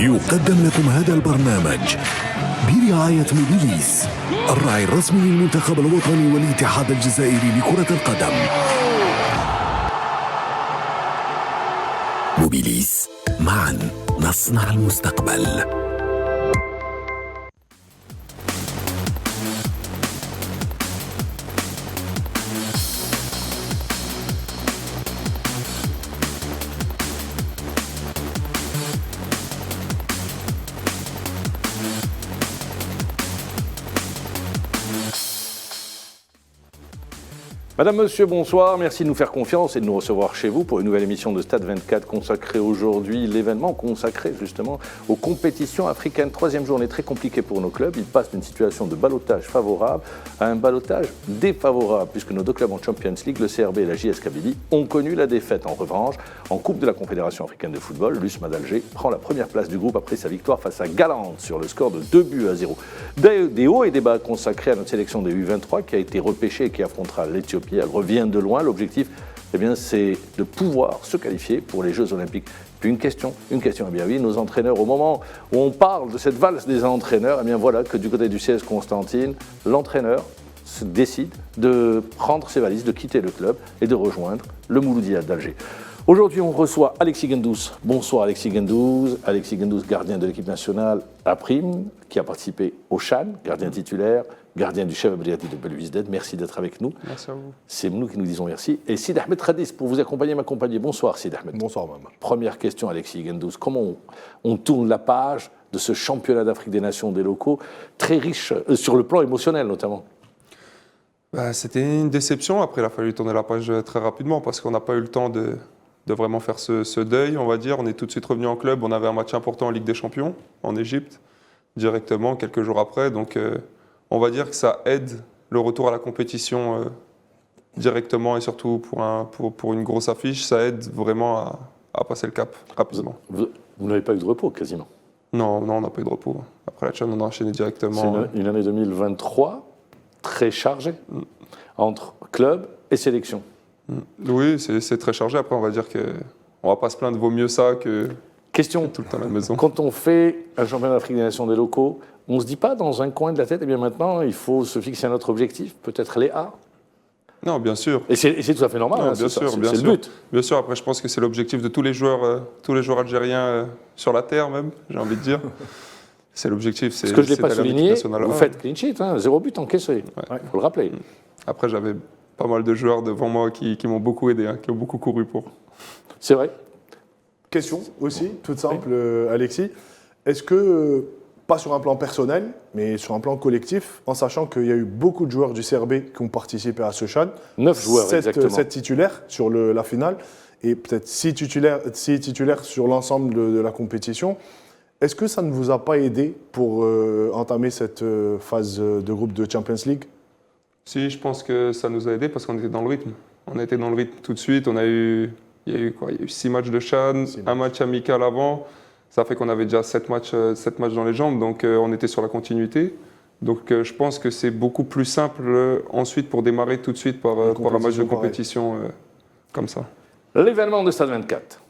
يقدم لكم هذا البرنامج برعاية موبيليس، الراعي الرسمي للمنتخب الوطني والاتحاد الجزائري لكرة القدم. موبيليس، معا نصنع المستقبل. Madame, Monsieur, bonsoir. Merci de nous faire confiance et de nous recevoir chez vous pour une nouvelle émission de Stade 24 consacrée aujourd'hui, l'événement consacré justement aux compétitions africaines. Troisième journée très compliquée pour nos clubs. Ils passent d'une situation de ballottage favorable à un ballottage défavorable puisque nos deux clubs en Champions League, le CRB et la JS Kabylie, ont connu la défaite. En revanche, en Coupe de la Confédération africaine de football, l'USMA d'Alger prend la première place du groupe après sa victoire face à Galante sur le score de 2-0. Des hauts et des bas consacrés à notre sélection des U23 qui a été repêchée et qui affrontera l'Éthiopie. Elle revient de loin. L'objectif, c'est de pouvoir se qualifier pour les Jeux Olympiques. Puis une question, eh bien oui, nos entraîneurs, au moment où on parle de cette valse des entraîneurs, eh bien voilà que du côté du CS Constantine, l'entraîneur se décide de prendre ses valises, de quitter le club et de rejoindre le Mouloudia d'Alger. Aujourd'hui, on reçoit Alexis Gendouzi. Bonsoir Alexis Gendouzi. Alexis Gendouzi, gardien de l'équipe nationale à Prime, qui a participé au CHAN, gardien titulaire, gardien du chef Briati de Belouizdad. Merci d'être avec nous. Merci à vous. C'est nous qui nous disons merci. Et Sid Ahmed Khadis, pour vous accompagner, m'accompagner. Bonsoir Sid Ahmed. Bonsoir maman. Première question Alexis Gendouzi. Comment on tourne la page de ce championnat d'Afrique des Nations des locaux, très riche sur le plan émotionnel notamment? C'était une déception. Après, il a fallu tourner la page très rapidement parce qu'on n'a pas eu le temps de vraiment faire ce deuil, on va dire. On est tout de suite revenu en club. On avait un match important en Ligue des Champions, en Égypte, directement, quelques jours après. Donc, on va dire que ça aide le retour à la compétition directement et surtout pour une grosse affiche. Ça aide vraiment à passer le cap rapidement. Vous n'avez pas eu de repos quasiment? Non, on n'a pas eu de repos. Après la CHAN, on a enchaîné directement. C'est une année 2023 très chargée entre club et sélection. Oui, c'est très chargé. Après, on va dire qu'on ne va pas se plaindre, vaut mieux ça que question, tout le temps à la maison. Quand on fait un championnat d'Afrique des Nations des locaux, on ne se dit pas dans un coin de la tête, eh bien maintenant, il faut se fixer un autre objectif, peut-être les A? Non, bien sûr. Et c'est tout à fait normal, non, bien sûr, c'est le but. Bien sûr, après, je pense que c'est l'objectif de tous les joueurs algériens sur la terre même, j'ai envie de dire. C'est l'objectif. Ce que je ne l'ai pas souligné, vous faites clean sheet, 0 but encaissé, il faut le rappeler. Après, j'avais pas mal de joueurs devant moi qui m'ont beaucoup aidé, qui ont beaucoup couru pour. C'est vrai. Question aussi, toute simple, Alexis. Est-ce que, pas sur un plan personnel, mais sur un plan collectif, en sachant qu'il y a eu beaucoup de joueurs du CRB qui ont participé à ce CHAN, 9 joueurs exactement. 7 titulaires sur la finale, et peut-être 6 titulaires sur l'ensemble de la compétition, est-ce que ça ne vous a pas aidé pour entamer cette phase de groupe de Champions League? Si, je pense que ça nous a aidé parce qu'on était dans le rythme. On a été dans le rythme tout de suite. Il y a eu 6 matchs de CHAN, un match amical avant. Ça fait qu'on avait déjà 7 matchs dans les jambes, donc on était sur la continuité. Donc je pense que c'est beaucoup plus simple ensuite pour démarrer tout de suite par un match de compétition comme ça. L'événement de Stade 24.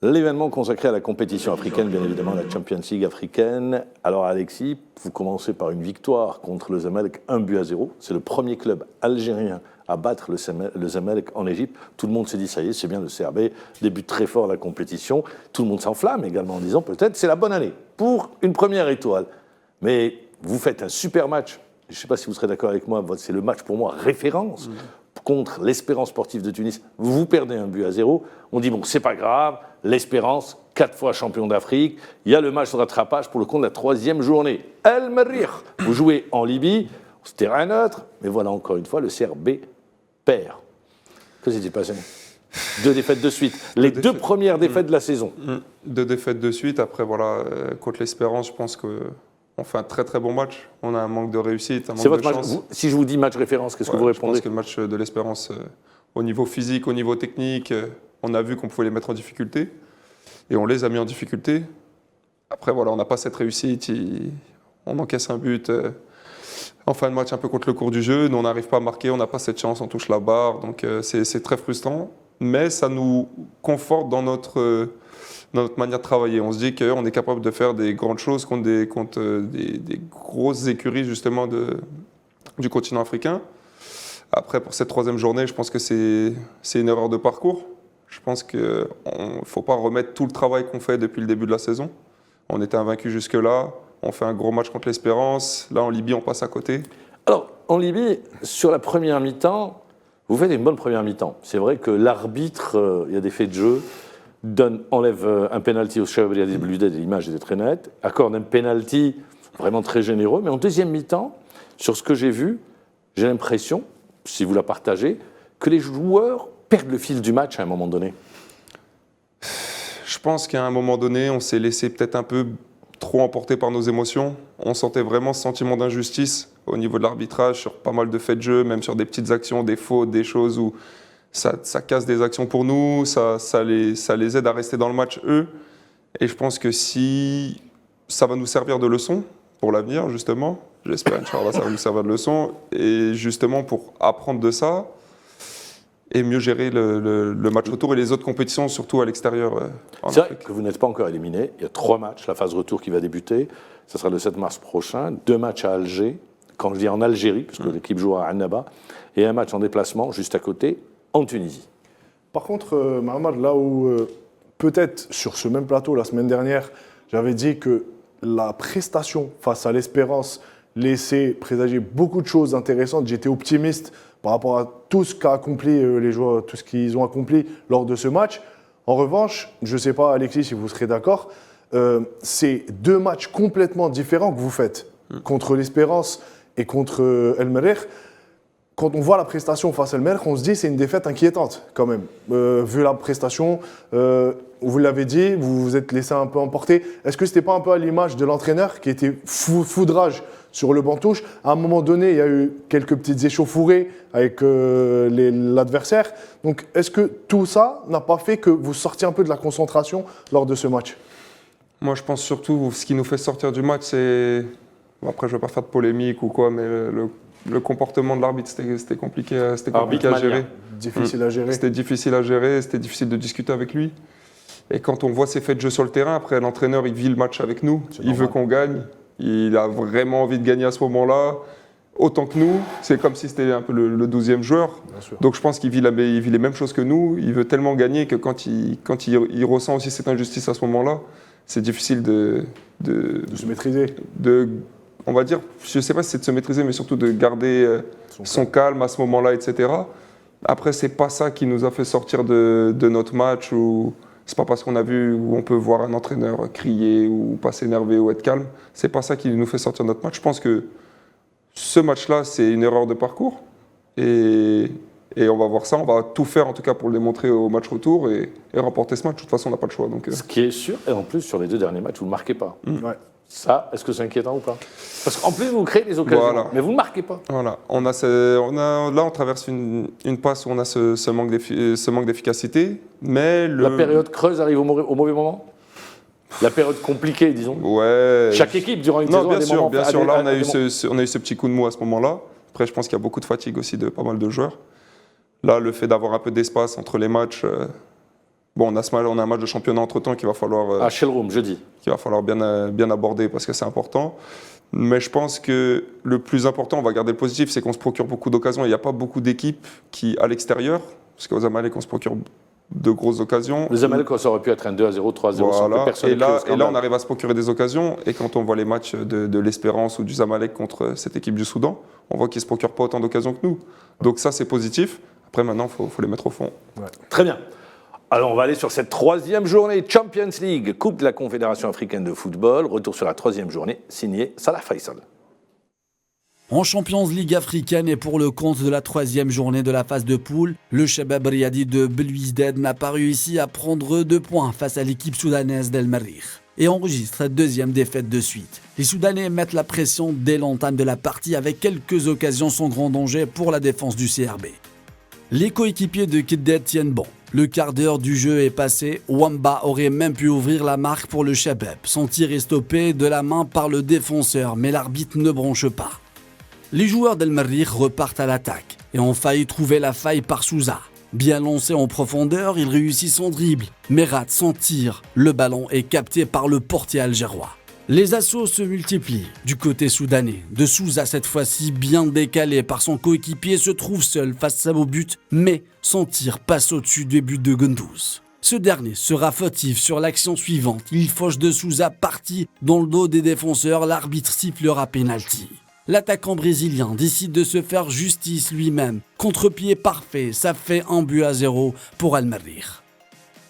L'événement consacré à la compétition africaine, bien évidemment, la Champions League africaine. Alors Alexis, vous commencez par une victoire contre le Zamalek, 1-0. C'est le premier club algérien à battre le Zamalek en Égypte. Tout le monde s'est dit, ça y est, c'est bien, le CRB débute très fort la compétition. Tout le monde s'enflamme également en disant, peut-être, c'est la bonne année pour une première étoile. Mais vous faites un super match. Je ne sais pas si vous serez d'accord avec moi, c'est le match pour moi référence. Contre l'Espérance sportive de Tunis, vous perdez 1-0. On dit, bon, c'est pas grave, l'Espérance, 4 fois champion d'Afrique, il y a le match de rattrapage pour le compte de la 3e journée. El Merrikh, vous jouez en Libye, c'est terrain neutre, mais voilà, encore une fois, le CRB perd. Que s'est-il passé? 2 défaites de suite, les 2 premières défaites de la saison. 2 défaites de suite, après, voilà, contre l'Espérance, je pense que on fait un très très bon match. On a un manque de réussite, un manque de chance. Si je vous dis match référence, qu'est-ce que vous répondez? Je pense que le match de l'Espérance, au niveau physique, au niveau technique, on a vu qu'on pouvait les mettre en difficulté. Et on les a mis en difficulté. Après, voilà, on n'a pas cette réussite. On encaisse un but. en fin de match un peu contre le cours du jeu. Nous, on n'arrive pas à marquer, on n'a pas cette chance, on touche la barre. Donc c'est très frustrant. Mais ça nous conforte dans notre manière de travailler. On se dit qu'on est capable de faire des grandes choses contre des grosses écuries justement du continent africain. Après, pour cette troisième journée, je pense que c'est une erreur de parcours. Je pense qu'il ne faut pas remettre tout le travail qu'on fait depuis le début de la saison. On était invaincus jusque-là. On fait un gros match contre l'Espérance. Là, en Libye, on passe à côté. Alors, en Libye, sur la première mi-temps, vous faites une bonne première mi-temps. C'est vrai que l'arbitre, il y a des faits de jeu, enlève un penalty au Shabab Riyadi Bluded, l'image était très nette, accorde un penalty vraiment très généreux. Mais en deuxième mi-temps, sur ce que j'ai vu, j'ai l'impression, si vous la partagez, que les joueurs perdent le fil du match à un moment donné. Je pense qu'à un moment donné, on s'est laissé peut-être un peu trop emporté par nos émotions. On sentait vraiment ce sentiment d'injustice au niveau de l'arbitrage sur pas mal de faits de jeu, même sur des petites actions, des fautes, des choses où ça casse des actions pour nous, ça les aide à rester dans le match, eux. Et je pense que si ça va nous servir de leçon pour l'avenir, justement, j'espère, Inch'Allah, ça va nous servir de leçon, et justement pour apprendre de ça, et mieux gérer le match retour et les autres compétitions, surtout à l'extérieur en C'est Afrique. vrai que vous n'êtes pas encore éliminé. Il y a 3 matchs, la phase retour qui va débuter. Ce sera le 7 mars prochain. 2 matchs à Alger, quand je dis en Algérie, puisque l'équipe joue à Annaba, et un match en déplacement juste à côté, en Tunisie. Par contre, Mohamed, là où peut-être sur ce même plateau la semaine dernière, j'avais dit que la prestation face à l'Espérance laissait présager beaucoup de choses intéressantes. J'étais optimiste par rapport à tout ce qu'a accompli les joueurs, tout ce qu'ils ont accompli lors de ce match. En revanche, je ne sais pas, Alexis, si vous serez d'accord, c'est 2 matchs complètement différents que vous faites contre l'Espérance et contre El Merreikh. Quand on voit la prestation face à El Merreikh, on se dit que c'est une défaite inquiétante quand même. Vu la prestation, vous l'avez dit, vous vous êtes laissé un peu emporter. Est-ce que ce n'était pas un peu à l'image de l'entraîneur qui était foudrage sur le banc touche? À un moment donné, il y a eu quelques petites échauffourées avec l'adversaire. Donc, est-ce que tout ça n'a pas fait que vous sortiez un peu de la concentration lors de ce match? Moi, je pense surtout, ce qui nous fait sortir du match, c'est... Bon, après, je ne vais pas faire de polémique ou quoi, mais le comportement de l'arbitre, c'était compliqué à gérer. Difficile à gérer. C'était difficile à gérer, c'était difficile de discuter avec lui. Et quand on voit ses faits de jeu sur le terrain, après, l'entraîneur, il vit le match avec nous. Il veut qu'on gagne. Il a vraiment envie de gagner à ce moment-là, autant que nous. C'est comme si c'était un peu le 12e joueur. Donc je pense qu'il vit les mêmes choses que nous. Il veut tellement gagner que quand il ressent aussi cette injustice à ce moment-là, c'est difficile de se maîtriser. On va dire, je ne sais pas si c'est de se maîtriser, mais surtout de garder son calme à ce moment-là, etc. Après, ce n'est pas ça qui nous a fait sortir de notre match. C'est pas parce qu'on a vu où on peut voir un entraîneur crier ou pas s'énerver ou être calme. C'est pas ça qui nous fait sortir de notre match. Je pense que ce match-là, c'est une erreur de parcours. Et on va voir ça. On va tout faire en tout cas pour le démontrer au match retour et remporter ce match. De toute façon, on n'a pas le choix. Donc, Ce qui est sûr, et en plus, sur les 2 derniers matchs, vous ne marquez pas. Ouais. Ça, est-ce que c'est inquiétant ou pas? Parce qu'en plus, vous créez des occasions, Voilà. mais vous ne marquez pas. Voilà. Là, on traverse une passe où on a ce manque d'efficacité. Mais La période creuse arrive au mauvais moment? La période compliquée, disons? Ouais. Chaque équipe, durant une saison, a des moments... Bien sûr. Là, on a eu moments... ce petit coup de mou à ce moment-là. Après, je pense qu'il y a beaucoup de fatigue aussi de pas mal de joueurs. Là, le fait d'avoir un peu d'espace entre les matchs... Bon, on a un match de championnat entre-temps qu'il va falloir... À Shellroom, jeudi. Qu'il va falloir bien aborder parce que c'est important. Mais je pense que le plus important, on va garder le positif, c'est qu'on se procure beaucoup d'occasions. Il n'y a pas beaucoup d'équipes qui, à l'extérieur, parce qu'aux Zamalek, on se procure de grosses occasions. Les Zamalek, ça aurait pu être un 2-0, 3-0, sans que voilà. personne Et là, scandale. on arrive à se procurer des occasions. Et quand on voit les matchs de l'Espérance ou du Zamalek contre cette équipe du Soudan, on voit qu'ils ne se procurent pas autant d'occasions que nous. Donc ça, c'est positif. Après, maintenant, il faut les mettre au fond. Ouais. Très bien. Alors, on va aller sur cette 3e journée Champions League, Coupe de la Confédération africaine de football. Retour sur la 3e journée, signé Salah Faisal. En Champions League africaine et pour le compte de la 3e journée de la phase de poule, le Shabab Riyadi de Belouizdad n'a pas réussi à prendre 2 points face à l'équipe soudanaise d'El Merreikh et enregistre 2e défaite de suite. Les Soudanais mettent la pression dès l'entame de la partie avec quelques occasions sans grand danger pour la défense du CRB. Les coéquipiers de Kiddet tiennent bon. Le quart d'heure du jeu est passé, Wamba aurait même pu ouvrir la marque pour le Shabab. Son tir est stoppé de la main par le défenseur, mais l'arbitre ne bronche pas. Les joueurs d'El Merreikh repartent à l'attaque et ont failli trouver la faille par Souza. Bien lancé en profondeur, il réussit son dribble, mais rate son tir. Le ballon est capté par le portier algérois. Les assauts se multiplient du côté soudanais. De Souza, cette fois-ci bien décalé par son coéquipier, se trouve seul face au but, mais son tir passe au-dessus du but de Gundouz. Ce dernier sera fautif sur l'action suivante. Il fauche de Souza parti dans le dos des défenseurs. L'arbitre sifflera pénalty. L'attaquant brésilien décide de se faire justice lui-même. Contre-pied parfait, ça fait 1-0 pour Al Merreikh.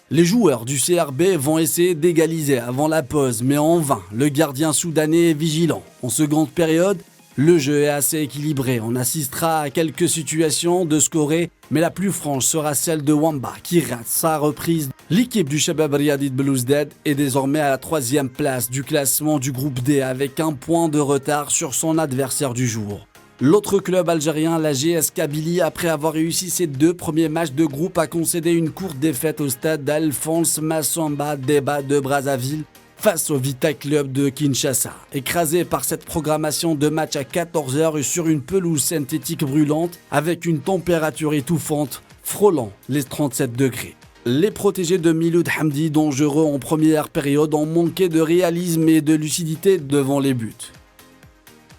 Les joueurs du CRB vont essayer d'égaliser avant la pause, mais en vain. Le gardien soudanais est vigilant. En seconde période, le jeu est assez équilibré. On assistera à quelques situations de scorer, mais la plus franche sera celle de Wamba qui rate sa reprise. L'équipe du Shabab Riadi de Belouizdad est désormais à la 3e place du classement du groupe D avec 1 point de retard sur son adversaire du jour. L'autre club algérien, la GS Kabylie, après avoir réussi ses 2 premiers matchs de groupe, a concédé une courte défaite au stade d'Alphonse Massamba Deba de Brazzaville face au Vita Club de Kinshasa. Écrasé par cette programmation de match à 14h et sur une pelouse synthétique brûlante avec une température étouffante frôlant les 37 degrés. Les protégés de Miloud Hamdi, dangereux en première période, ont manqué de réalisme et de lucidité devant les buts.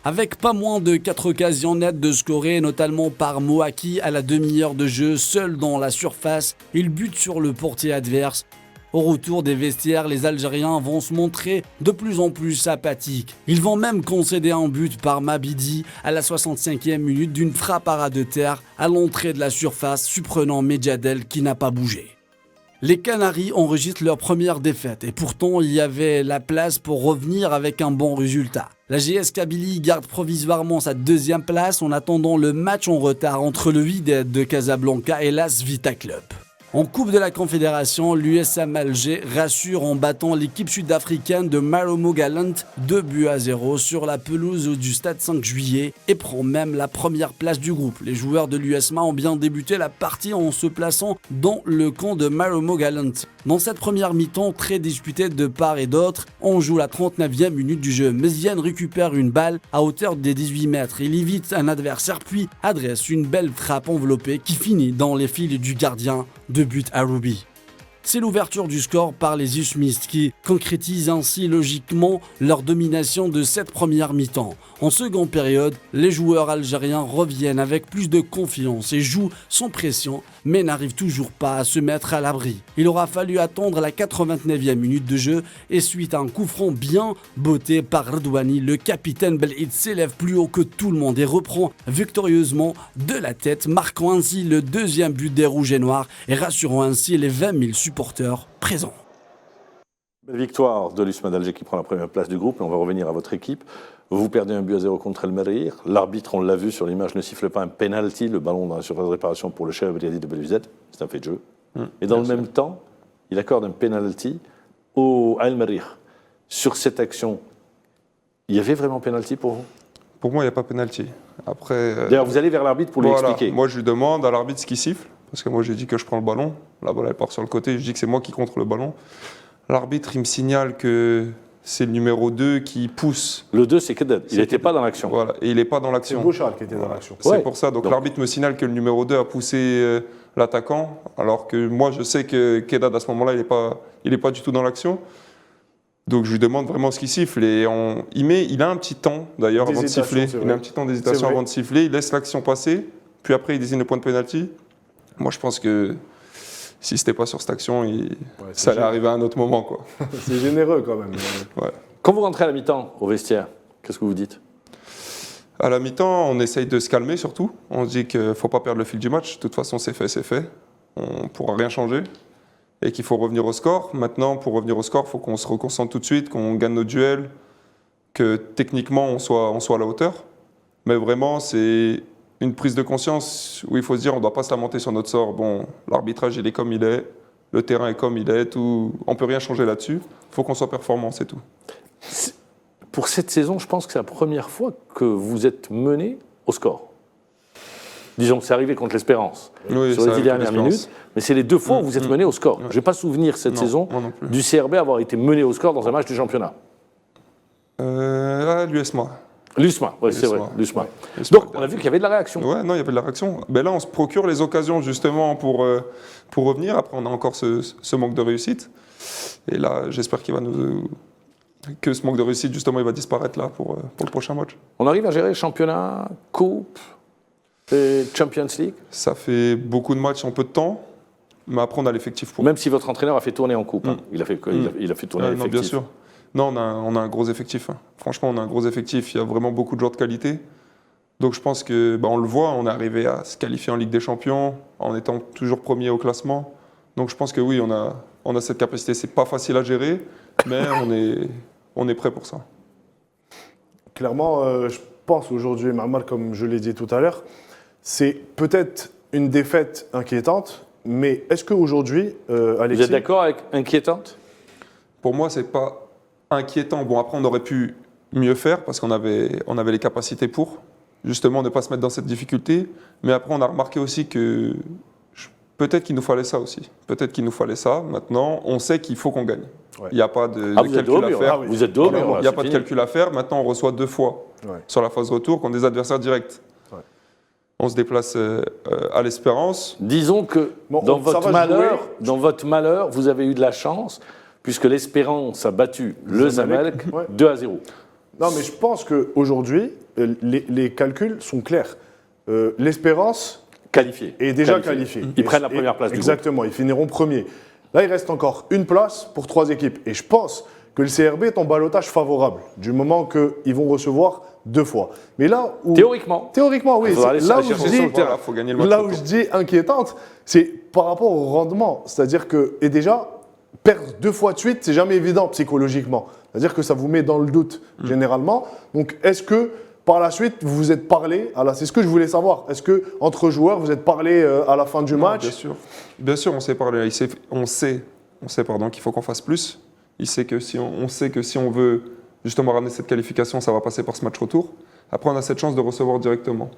Avec pas moins de 4 occasions nettes de scorer, notamment par Mouaki à la demi-heure de jeu, seul dans la surface, il bute sur le portier adverse. Au retour des vestiaires, les Algériens vont se montrer de plus en plus apathiques. Ils vont même concéder un but par Mabidi à la 65e minute d'une frappe à ras de terre à l'entrée de la surface, surprenant Medjadel qui n'a pas bougé. Les Canaries enregistrent leur première défaite et pourtant il y avait la place pour revenir avec un bon résultat. La GS Kabylie garde provisoirement sa 2e place en attendant le match en retard entre le Wydad de Casablanca et l'AS Vita Club. En Coupe de la Confédération, l'USM Alger rassure en battant l'équipe sud-africaine de Maromo-Gallant 2-0 sur la pelouse du Stade 5 Juillet et prend même la première place du groupe. Les joueurs de l'USMA ont bien débuté la partie en se plaçant dans le camp de Maromo-Gallant. Dans cette première mi-temps très disputée de part et d'autre, on joue la 39e minute du jeu. Méziane récupère une balle à hauteur des 18 mètres. Il évite un adversaire puis adresse une belle frappe enveloppée qui finit dans les fils du gardien de but à Ruby. C'est l'ouverture du score par les Usmistes qui concrétisent ainsi logiquement leur domination de cette première mi-temps. En seconde période, les joueurs algériens reviennent avec plus de confiance et jouent sans pression, mais n'arrivent toujours pas à se mettre à l'abri. Il aura fallu attendre la 89e minute de jeu et suite à un coup franc bien botté par Redouani, le capitaine Belhid s'élève plus haut que tout le monde et reprend victorieusement de la tête, marquant ainsi le 2e but des Rouges et Noirs et rassurant ainsi les 20 000 supporters présents. Belle victoire de l'USMA d'Alger qui prend la première place du groupe et on va revenir à votre équipe. Vous perdez 1-0 contre El Merreikh. L'arbitre, on l'a vu sur l'image, ne siffle pas un penalty, le ballon dans la surface de réparation pour le Shabab Riadi de Belouizdad. C'est un fait de jeu. Et dans le même temps, il accorde un penalty à El Merreikh. Sur cette action, il y avait vraiment penalty pour vous? Pour moi, il n'y a pas penalty. Après, d'ailleurs, vous allez vers l'arbitre pour lui expliquer. Moi, je lui demande à l'arbitre ce qu'il siffle, parce que moi, j'ai dit que je prends le ballon. La balle, elle part sur le côté. Je dis que c'est moi qui contre le ballon. L'arbitre, il me signale que c'est le numéro 2 qui pousse. Le 2, c'est Kedad. Il n'était pas dans l'action. Voilà, et il n'est pas dans l'action. C'est Bouchard qui était dans l'action. C'est pour ça. Donc l'arbitre me signale que le numéro 2 a poussé l'attaquant, alors que moi, je sais que Kedad, à ce moment-là, il n'est pas du tout dans l'action. Donc je lui demande vraiment ce qu'il siffle. Et il a un petit temps, d'ailleurs, avant de siffler. Il a un petit temps d'hésitation avant de siffler. Il laisse l'action passer, puis après, il désigne le point de pénalty. Moi, je pense que si c'était pas sur cette action, ça allait arriver à un autre moment, quoi. C'est généreux quand même. Ouais. Quand vous rentrez à la mi-temps au vestiaire, qu'est-ce que vous dites? À la mi-temps, on essaye de se calmer surtout. On se dit qu'il ne faut pas perdre le fil du match. De toute façon, c'est fait, c'est fait. On ne pourra rien changer. Et qu'il faut revenir au score. Maintenant, pour revenir au score, il faut qu'on se reconcentre tout de suite, qu'on gagne nos duels, que techniquement, on soit à la hauteur. Mais vraiment, c'est une prise de conscience où il faut se dire on ne doit pas se lamenter sur notre sort. Bon, l'arbitrage, il est comme il est, le terrain est comme il est, tout, on ne peut rien changer là-dessus. Il faut qu'on soit performant, c'est tout. Pour cette saison, je pense que c'est la première fois que vous êtes mené au score. Disons que c'est arrivé contre l'Espérance sur les 10 dernières minutes, mais c'est les 2 fois où vous êtes mené au score. Je n'ai pas souvenir cette saison du CRB avoir été mené au score dans un match du championnat. À l'USMA. L'USMA, ouais, c'est vrai, L'USMA. l'USMA. Ouais. Donc, on a vu qu'il y avait de la réaction. Ouais, non, il y avait de la réaction. Ben là, on se procure les occasions justement pour revenir. Après, on a encore ce manque de réussite. Et là, j'espère que ce manque de réussite, justement, il va disparaître là pour le prochain match. On arrive à gérer championnat, coupe et Champions League, Ça fait beaucoup de matchs en peu de temps, mais après, on a l'effectif pour. même si votre entraîneur a fait tourner en coupe. Hein. Il a fait tourner Non, l'effectif. bien sûr. Non, on a un gros effectif. Hein. Franchement, on a un gros effectif. Il y a vraiment beaucoup de joueurs de qualité. Donc je pense que, on le voit, on est arrivé à se qualifier en Ligue des Champions en étant toujours premier au classement. Donc je pense que oui, on a cette capacité. C'est pas facile à gérer, mais on est prêt pour ça. Clairement, je pense aujourd'hui, Marmal, comme je l'ai dit tout à l'heure, c'est peut-être une défaite inquiétante, mais est-ce qu'aujourd'hui, Alexis... Vous êtes d'accord avec inquiétante? Pour moi, c'est pas inquiétant. Bon, après, on aurait pu mieux faire parce qu'on avait les capacités pour, justement, ne pas se mettre dans cette difficulté. Mais après, on a remarqué aussi que peut-être qu'il nous fallait ça aussi. Peut-être qu'il nous fallait ça. Maintenant, on sait qu'il faut qu'on gagne. Ouais. Il n'y a pas de Vous êtes calcul dos au à mur, faire. hein. Vous êtes dos au mur, Il n'y là, a pas de c'est fini. calcul à faire. Maintenant, on reçoit 2 fois sur la phase retour contre des adversaires directs. Ouais. On se déplace à l'Espérance. Disons que Bon, dans ça va votre malheur, vous avez eu de la chance, puisque l'Espérance a battu le Zamalek Ouais. 2-0. Non, mais je pense qu'aujourd'hui, les calculs sont clairs. L'Espérance Qualifié. est déjà qualifiée. Ils prennent la première place du groupe. Exactement, ils finiront premiers. Là, il reste encore une place pour 3 équipes. Et je pense que le CRB est en ballottage favorable, du moment qu'ils vont recevoir 2 fois. Mais là où... Théoriquement. Théoriquement, oui. Il faudra C'est aller là où chercher je sur dis, le terrain. Voilà, faut gagner le match là où retour. je dis inquiétante, c'est par rapport au rendement. C'est-à-dire que, et déjà, perdre 2 fois de suite, c'est jamais évident psychologiquement. C'est-à-dire que ça vous met dans le doute, généralement. Donc, est-ce que, par la suite, vous vous êtes parlé, c'est ce que je voulais savoir, est-ce que entre joueurs, vous êtes parlé à la fin du Non, match? bien sûr, on s'est parlé. On sait qu'il faut qu'on fasse plus. On sait que si on veut justement ramener cette qualification, ça va passer par ce match retour. Après, on a cette chance de recevoir directement.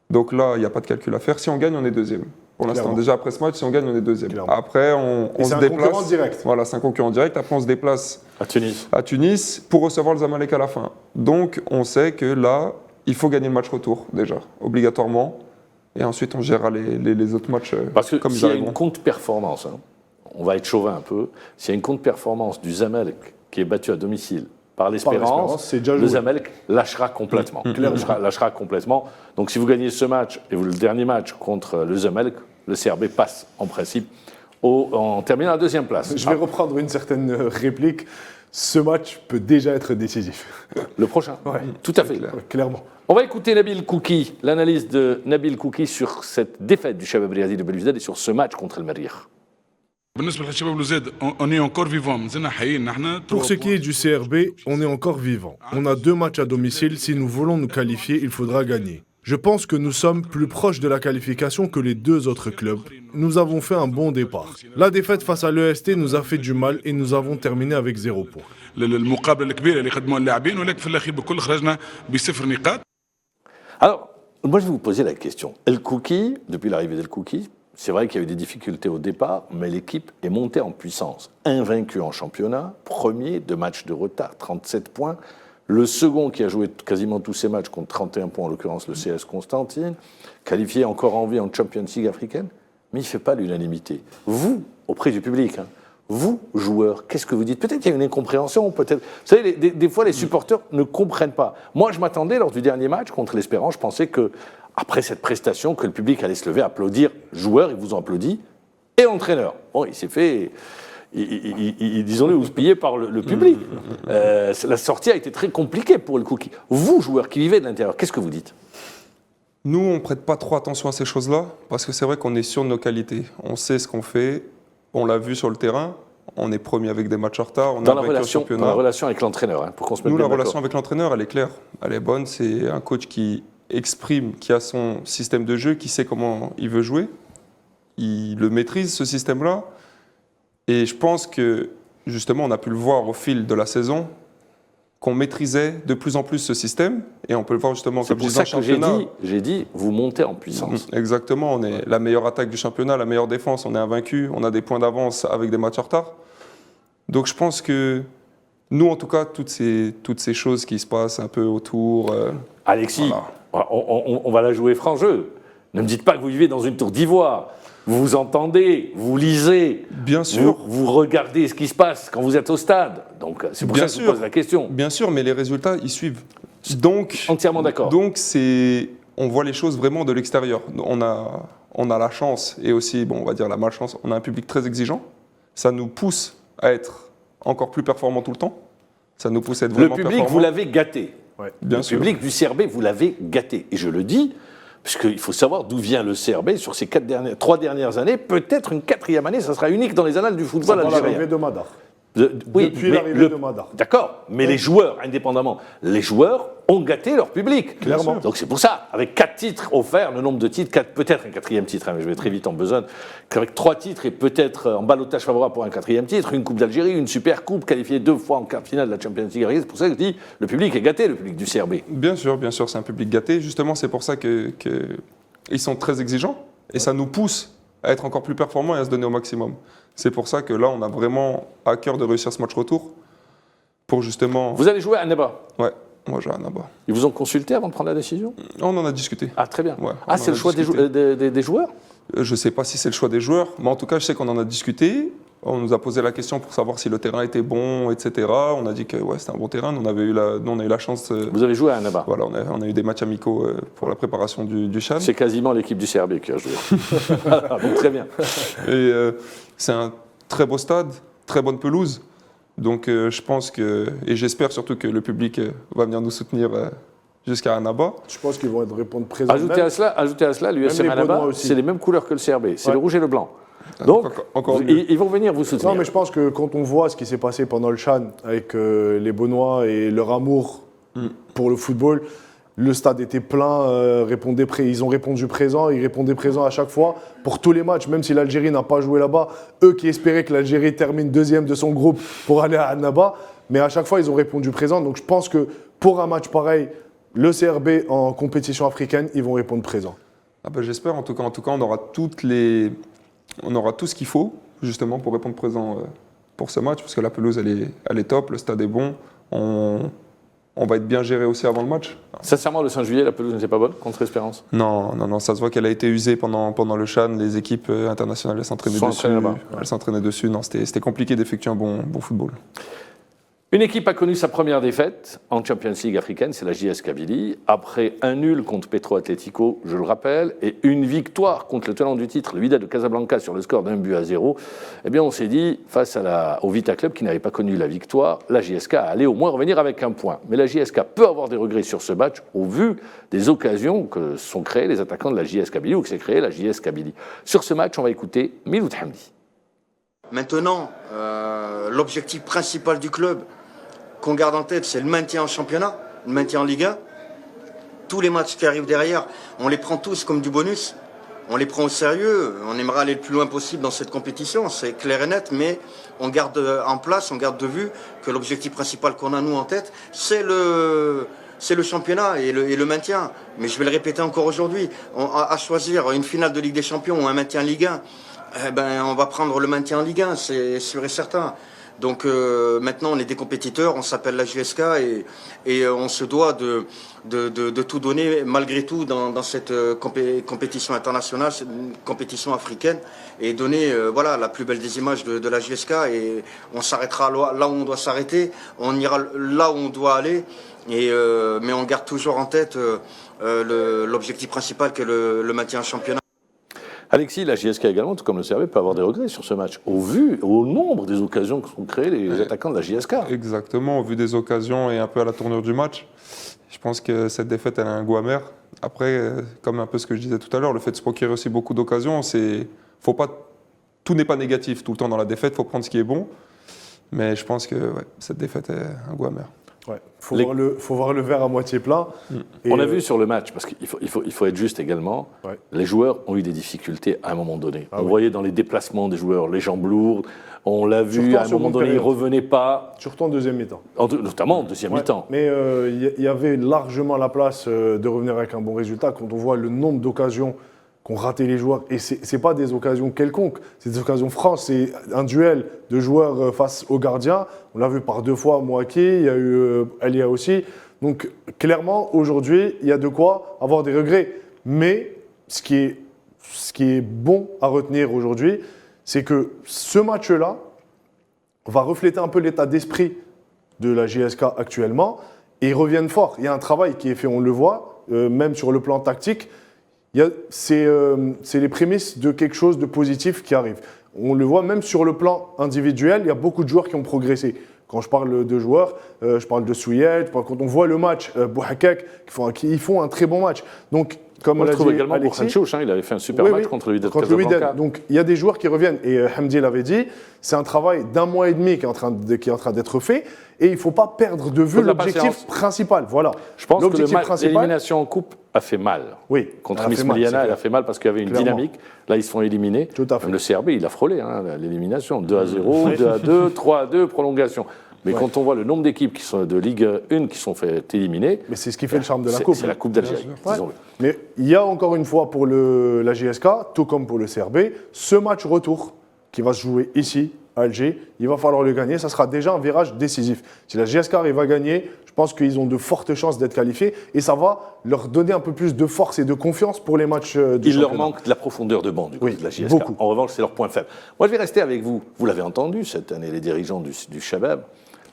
Donc là, il n'y a pas de calcul à faire. Si on gagne, on est deuxième. Pour l'instant, Clairement. déjà après ce match, si on gagne, on est deuxième. Clairement. Après, on Et se c'est un déplace. concurrent direct. Voilà, c'est un concurrent direct. Après, on se déplace À Tunis. pour recevoir le Zamalek à la fin. Donc, on sait que là, il faut gagner le match retour déjà, obligatoirement. Et ensuite, on gérera les autres matchs Parce que comme ils s'il y a arriveront. une contre-performance, hein, on va être chauvin un peu, s'il y a une contre-performance du Zamalek qui est battu à domicile par l'Espérance, c'est déjà le joué. Zamalek lâchera complètement. Lâchera complètement. Donc si vous gagnez ce match et le dernier match contre le Zamalek, le CRB passe en principe en terminant à la 2e place. Je vais reprendre une certaine réplique. Ce match peut déjà être décisif. Le prochain. Ouais. Tout à fait. Clairement. On va écouter Nabil Kouki, l'analyse de Nabil Kouki sur cette défaite du Shabab Riadi de Belouizdad et sur ce match contre le Merrikh. بالنسبه للشباب الوزاد اون انكور فيفون مازلنا حيين نحن Pour ce qui est du CRB, on est encore vivant. On a 2 matchs à domicile. Si nous voulons nous qualifier, il faudra gagner. Je pense que nous sommes plus proches de la qualification que les 2 autres clubs. Nous avons fait un bon départ. La défaite face à l'EST nous a fait du mal et nous avons terminé avec 0 point. المقابله الكبيره اللي خدموها اللاعبين ولكن في الاخير بكل خرجنا بصفر نقاط. Alors, moi je vais vous poser la question. El Kouki, depuis l'arrivée d'El Kouki, c'est vrai qu'il y a eu des difficultés au départ, mais l'équipe est montée en puissance. Invaincue en championnat, premier, 2 matchs de retard, 37 points. Le second qui a joué quasiment tous ses matchs contre 31 points, en l'occurrence le CS Constantine, qualifié encore en vie en Champions League africaine, mais il ne fait pas l'unanimité. Vous, auprès du public, hein, vous, joueurs, qu'est-ce que vous dites? Peut-être qu'il y a une incompréhension, peut-être. Vous savez, des fois, les supporters ne comprennent pas. Moi, je m'attendais, lors du dernier match contre l'Espérance, je pensais que, après cette prestation, que le public allait se lever, applaudir joueurs, ils vous ont applaudi, et entraîneur. Bon, il s'est fait, disons-le, houspiller par le public. La sortie a été très compliquée pour le Kouki. Vous, joueurs qui vivez de l'intérieur, qu'est-ce que vous dites? Nous, on ne prête pas trop attention à ces choses-là, parce que c'est vrai qu'on est sûr de nos qualités. On sait ce qu'on fait, on l'a vu sur le terrain, on est premier avec des matchs en retard, on Dans a la vaincu au relation championnat. avec l'entraîneur, hein, pour qu'on se mette Nous, bien la d'accord. relation avec l'entraîneur, elle est claire, elle est bonne. C'est un coach qui exprime, qui a son système de jeu, qui sait comment il veut jouer. Il le maîtrise, ce système-là. Et je pense que, justement, on a pu le voir au fil de la saison, qu'on maîtrisait de plus en plus ce système. Et on peut le voir justement, C'est comme pour je disais, ça en que j'ai championnat. dit, vous montez en puissance. Exactement, on est la meilleure attaque du championnat, la meilleure défense, on est invaincu, on a des points d'avance avec des matchs en retard. Donc je pense que nous, en tout cas, toutes ces choses qui se passent un peu autour. Alexis, voilà. on va la jouer franc jeu. Ne me dites pas que vous vivez dans une tour d'ivoire. Vous vous entendez, vous lisez, Bien sûr. vous regardez ce qui se passe quand vous êtes au stade. Donc c'est pour Bien ça que je sûr. vous pose la question. Bien sûr, mais les résultats, ils suivent. Donc, Entièrement d'accord. Donc, on voit les choses vraiment de l'extérieur. On a la chance et aussi, bon, on va dire la malchance, on a un public très exigeant. Ça nous pousse à être encore plus performants tout le temps. Ça nous pousse à être Le vraiment public, performants. vous l'avez gâté. Bien Le sûr. public du CRB, vous l'avez gâté. Et je le dis, parce qu'il faut savoir d'où vient le CRB sur ces 3 dernières années. Peut-être une 4e année, ça sera unique dans les annales du football Dans algérien. l'arrivée de Madar. Oui, Depuis mais l'arrivée de Madar. D'accord, mais les joueurs, indépendamment, les joueurs ont gâté leur public. Clairement. Donc c'est pour ça, avec 4 titres offerts, le nombre de titres, peut-être un 4e titre, hein, mais je vais très vite en besogne, qu'avec 3 titres et peut-être en ballottage favorable pour un 4e titre, une Coupe d'Algérie, une Super Coupe, qualifiée 2 fois en quart finale de la Champions League, c'est pour ça que je dis, le public est gâté, le public du CRB. Bien sûr, c'est un public gâté. Justement, c'est pour ça qu'ils sont très exigeants et ça nous pousse à être encore plus performants et à se donner au maximum. C'est pour ça que là, on a vraiment à cœur de réussir ce match retour pour justement... Vous allez jouer à Annaba. Ouais, moi j'ai un abat. Ils vous ont consulté avant de prendre la décision? On en a discuté. Ah, très bien. Ouais, ah, on c'est en le a choix discuté. des joueurs? Je ne sais pas si c'est le choix des joueurs, mais en tout cas, je sais qu'on en a discuté. On nous a posé la question pour savoir si le terrain était bon, etc. On a dit que ouais, c'était un bon terrain. Nous, on a eu la chance. Vous avez joué à Annaba. Voilà, on a eu des matchs amicaux pour la préparation du CHAN. C'est quasiment l'équipe du CRB qui a joué. Voilà, donc très bien. Et c'est un très beau stade, très bonne pelouse. Donc je pense que, et j'espère surtout que le public va venir nous soutenir jusqu'à Annaba. Je pense qu'ils vont répondre présents. Ajoutez à cela, l'USM les Annaba, Benoît aussi. c'est les mêmes couleurs que le CRB. C'est Ouais. le rouge et le blanc. Donc, Encore mieux. ils vont venir vous soutenir. Non, mais je pense que quand on voit ce qui s'est passé pendant le CHAN avec les Benoît et leur amour pour le football, le stade était plein, ils ont répondu présent, ils répondaient présent à chaque fois pour tous les matchs, même si l'Algérie n'a pas joué là-bas. Eux qui espéraient que l'Algérie termine 2e de son groupe pour aller à Annaba, mais à chaque fois ils ont répondu présent. Donc je pense que pour un match pareil, le CRB en compétition africaine, ils vont répondre présent. Ah ben, j'espère, en tout cas, on aura on aura tout ce qu'il faut, justement, pour répondre présent pour ce match, parce que la pelouse, elle est top, le stade est bon, on va être bien géré aussi avant le match. Sincèrement, le 5 juillet, la pelouse n'était pas bonne contre Espérance. Non, ça se voit qu'elle a été usée pendant le CHAN, les équipes internationales, elles s'entraînaient Sont dessus. entraînées là-bas. Elles s'entraînaient dessus, non, c'était compliqué d'effectuer un bon football. Une équipe a connu sa première défaite en Champions League africaine, c'est la JS Kabylie, après un nul contre Petro Atlético, je le rappelle, et une victoire contre le tenant du titre, le Wydad de Casablanca, sur le score d'1-0. Eh bien, on s'est dit, face au Vita Club qui n'avait pas connu la victoire, la JSK allait au moins revenir avec un point. Mais la JSK peut avoir des regrets sur ce match au vu des occasions que sont créées les attaquants de la JS Kabylie ou que s'est créée la JS Kabylie. Sur ce match, on va écouter Miloud Hamdi. Maintenant, l'objectif principal du club, qu'on garde en tête, c'est le maintien en championnat, le maintien en Ligue 1. Tous les matchs qui arrivent derrière, on les prend tous comme du bonus. On les prend au sérieux. On aimerait aller le plus loin possible dans cette compétition, c'est clair et net, mais on garde en place, on garde de vue que l'objectif principal qu'on a nous en tête, c'est le championnat et le maintien. Mais je vais le répéter encore aujourd'hui, à choisir une finale de Ligue des Champions ou un maintien en Ligue 1, on va prendre le maintien en Ligue 1, c'est sûr et certain. Donc maintenant on est des compétiteurs, on s'appelle la JSK et on se doit de tout donner malgré tout dans cette compétition internationale, cette compétition africaine, et donner la plus belle des images de la JSK, et on s'arrêtera là où on doit s'arrêter, on ira là où on doit aller, mais on garde toujours en tête l'objectif principal qui est le maintien en championnat. Alexis, la JSK également, tout comme le CRB, peut avoir des regrets sur ce match, au nombre des occasions que sont créées les attaquants de la JSK. Exactement, au vu des occasions et un peu à la tournure du match, je pense que cette défaite, elle a un goût amer. Après, comme un peu ce que je disais tout à l'heure, le fait de se procurer aussi beaucoup d'occasions, tout n'est pas négatif tout le temps dans la défaite, il faut prendre ce qui est bon. Mais je pense que cette défaite a un goût amer. Ouais. Faut voir le verre à moitié plein. On a vu sur le match, parce qu'il faut être juste également, les joueurs ont eu des difficultés à un moment donné. On voyait dans les déplacements des joueurs les jambes lourdes, on l'a vu, à un moment donné, ils ne revenaient pas. Surtout en deuxième mi-temps. Notamment en deuxième mi-temps. Mais il y avait largement la place de revenir avec un bon résultat. Quand on voit le nombre d'occasions qu'ont raté les joueurs. Et ce n'est pas des occasions quelconques, c'est des occasions franches. C'est un duel de joueurs face au gardien. On l'a vu par 2 fois à Mouaki, il y a eu Elia aussi. Donc clairement, aujourd'hui, il y a de quoi avoir des regrets. Mais ce qui est bon à retenir aujourd'hui, c'est que ce match-là va refléter un peu l'état d'esprit de la JSK actuellement. Et ils reviennent fort. Il y a un travail qui est fait, on le voit, même sur le plan tactique. C'est les prémices de quelque chose de positif qui arrive. On le voit même sur le plan individuel, il y a beaucoup de joueurs qui ont progressé. Quand je parle de joueurs, je parle de Souyet, quand on voit le match, Bouhakek, ils font un très bon match. Donc, comme Moi, on je l'a trouve dit, également pour Alexis, Khanchouch, il avait fait un super match contre le Wydad Casablanca. Donc, il y a des joueurs qui reviennent. Et Hamdi l'avait dit, c'est un travail d'1 mois et demi qui est en train d'être fait. Et il ne faut pas perdre de vue l'objectif principal. Voilà. Je pense que l'élimination en coupe a fait mal. Oui. Contre Miss Miliana, elle a fait mal parce qu'il y avait une dynamique. Là, ils se font éliminer. Tout à fait. Même le CRB, il a frôlé l'élimination. 2-0, 2-2, 3-2, prolongation. Mais quand on voit le nombre d'équipes qui sont de Ligue 1 qui sont fait éliminer. Mais c'est ce qui fait le charme de la Coupe. C'est la Coupe d'Algérie, disons-le. Mais il y a encore une fois pour la JSK, tout comme pour le CRB, ce match retour qui va se jouer ici, à Alger, il va falloir le gagner. Ça sera déjà un virage décisif. Si la JSK arrive à gagner, je pense qu'ils ont de fortes chances d'être qualifiés et ça va leur donner un peu plus de force et de confiance pour les matchs du Il championnat. leur manque de la profondeur de banc du côté de la JSK. Beaucoup. En revanche, c'est leur point faible. Moi, je vais rester avec vous. Vous l'avez entendu cette année, les dirigeants du Shabab.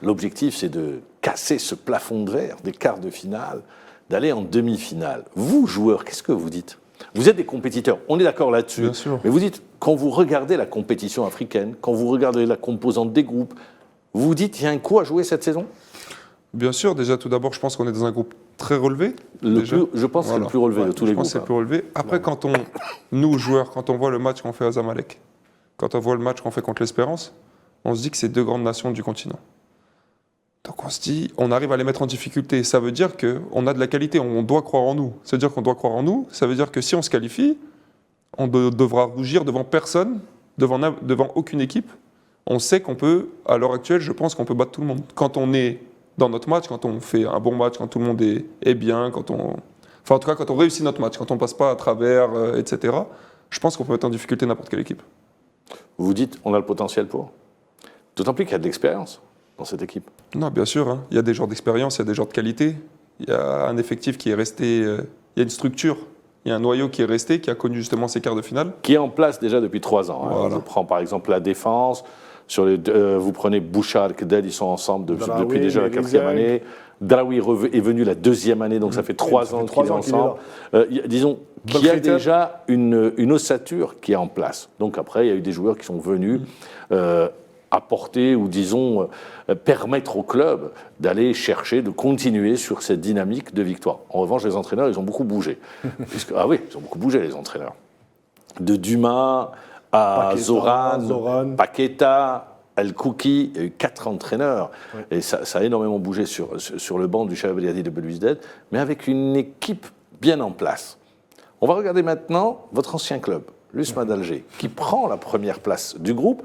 L'objectif, c'est de casser ce plafond de verre des quarts de finale, d'aller en demi-finale. Vous, joueurs, qu'est-ce que vous dites ? Vous êtes des compétiteurs, on est d'accord là-dessus. Bien sûr. Mais vous dites, quand vous regardez la compétition africaine, quand vous regardez la composante des groupes, vous vous dites, il y a un coup à jouer cette saison ? Bien sûr, déjà tout d'abord, je pense qu'on est dans un groupe très relevé. Je pense que c'est le plus relevé de tous les groupes. Je pense que c'est le plus relevé. Après, nous, joueurs, quand on voit le match qu'on fait à Zamalek, quand on voit le match qu'on fait contre l'Espérance, on se dit que c'est 2 grandes nations du continent. Donc on se dit, on arrive à les mettre en difficulté. Ça veut dire qu'on a de la qualité, on doit croire en nous. Ça veut dire qu'on doit croire en nous. Ça veut dire que si on se qualifie, on devra rougir devant personne, devant aucune équipe. On sait qu'on peut, à l'heure actuelle, je pense qu'on peut battre tout le monde. Quand on est dans notre match, quand on fait un bon match, quand tout le monde est bien, enfin en tout cas quand on réussit notre match, quand on passe pas à travers, etc., je pense qu'on peut mettre en difficulté n'importe quelle équipe. Vous vous dites, on a le potentiel pour ? D'autant plus qu'il y a de l'expérience dans cette équipe. Non, bien sûr. Il y a des joueurs d'expérience, il y a des joueurs de qualité. Il y a un effectif qui est resté... il y a une structure, il y a un noyau qui est resté, qui a connu justement ces quarts de finale. Qui est en place déjà depuis 3 ans. Voilà. Je prends par exemple la défense. Vous prenez Bouchard, Kedel, ils sont ensemble depuis déjà la 4e année. Draoui est venu la 2e année, donc ça fait 3 ans qu'il est ensemble. Disons qu'il y a déjà une ossature qui est en place. Donc après, il y a eu des joueurs qui sont venus apporter ou disons permettre au club d'aller chercher, de continuer sur cette dynamique de victoire. En revanche, les entraîneurs, ils ont beaucoup bougé. Ah oui, ils ont beaucoup bougé les entraîneurs. De Dumas à Zoran, Paqueta, El Kouki, il y a eu 4 entraîneurs. Oui. Et ça a énormément bougé sur le banc du Shabab Riadi de Belouizdad, mais avec une équipe bien en place. On va regarder maintenant votre ancien club, l'USMA d'Alger, qui prend la première place du groupe.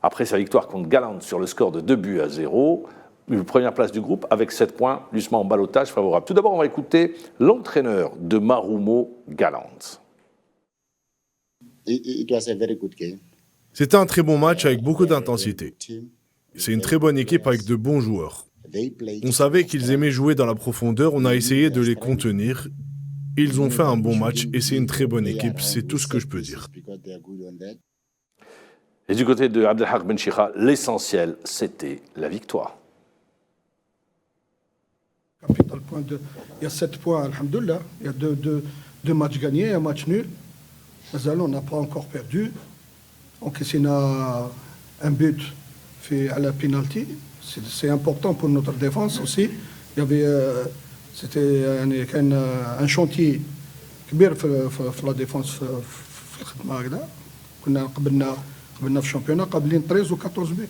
Après sa victoire contre Galante sur le score de 2-0, une première place du groupe avec 7 points, l'USMA en ballottage favorable. Tout d'abord, on va écouter l'entraîneur de Marumo Galante. C'était un très bon match avec beaucoup d'intensité. C'est une très bonne équipe avec de bons joueurs. On savait qu'ils aimaient jouer dans la profondeur, on a essayé de les contenir. Ils ont fait un bon match et c'est une très bonne équipe, c'est tout ce que je peux dire. Et du côté de Abdelhak Ben Chikha, l'essentiel, c'était la victoire. Il y a 7 points, alhamdoulilah. Il y a deux matchs gagnés, un match nul. On n'a pas encore perdu. On a un but fait à la penalty. C'est important pour notre défense aussi. C'était un chantier كبير في la défense في الخدمة هكذا. كنا قبلنا في الشامبيونات قابلين 13 ou 14 buts.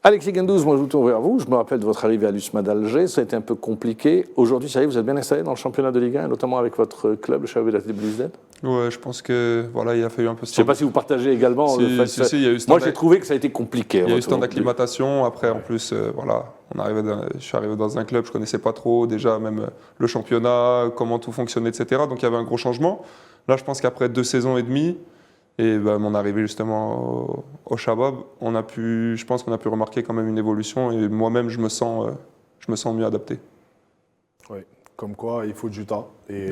Alexis Guendouz, moi je vous tourne vers vous. Je me rappelle de votre arrivée à l'USMA d'Alger. Ça a été un peu compliqué. Aujourd'hui, ça y est, vous êtes bien installé dans le championnat de Ligue 1, notamment avec votre club, le Shabab Riadi de Belouizdad. Ouais, je pense que voilà, il a fallu un peu. Je ne sais pas si vous partagez également le fait que il y a eu moi j'ai trouvé que ça a été compliqué. Il y a eu ce temps d'acclimatation. Après, en plus, voilà, je suis arrivé dans un club, je connaissais pas trop déjà même le championnat, comment tout fonctionnait, etc. Donc il y avait un gros changement. Là, je pense qu'après 2 saisons et demie, et mon arrivée justement au Shabab, je pense qu'on a pu remarquer quand même une évolution et moi-même, je me sens mieux adapté. Oui, comme quoi, il faut du temps. Et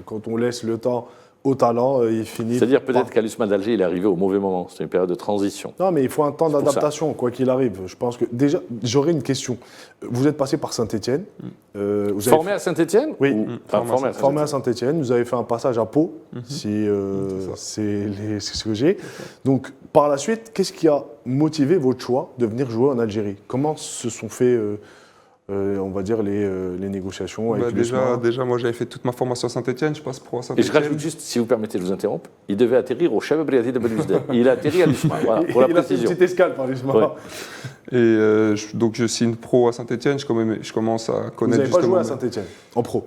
quand on laisse le temps au talent, il finit. C'est-à-dire peut-être qu'Al Ousmane d'Alger, il est arrivé au mauvais moment. C'est une période de transition. Non, mais il faut un temps d'adaptation, quoi qu'il arrive. Je pense que déjà, j'aurais une question. Vous êtes passé par Saint-Étienne. Formé à Saint-Étienne? Oui, formé à Saint-Étienne. Vous avez fait un passage à Pau, si c'est ce que j'ai. Donc, par la suite, qu'est-ce qui a motivé votre choix de venir jouer en Algérie? Comment se sont fait on va dire, les négociations avec déjà, moi, j'avais fait toute ma formation à Saint-Étienne, je passe pro à Et Saint-Étienne. je rajoute juste, si vous permettez, je vous interromps, il devait atterrir au Shabab Riadi de Belouizdad. Il a atterri à l'USMA, voilà, pour la précision. Il a fait une petite escale par l'USMA. Ouais. Et donc, je signe pro à Saint-Étienne, je commence à connaître justement... Vous n'avez pas joué à Saint-Étienne, en pro?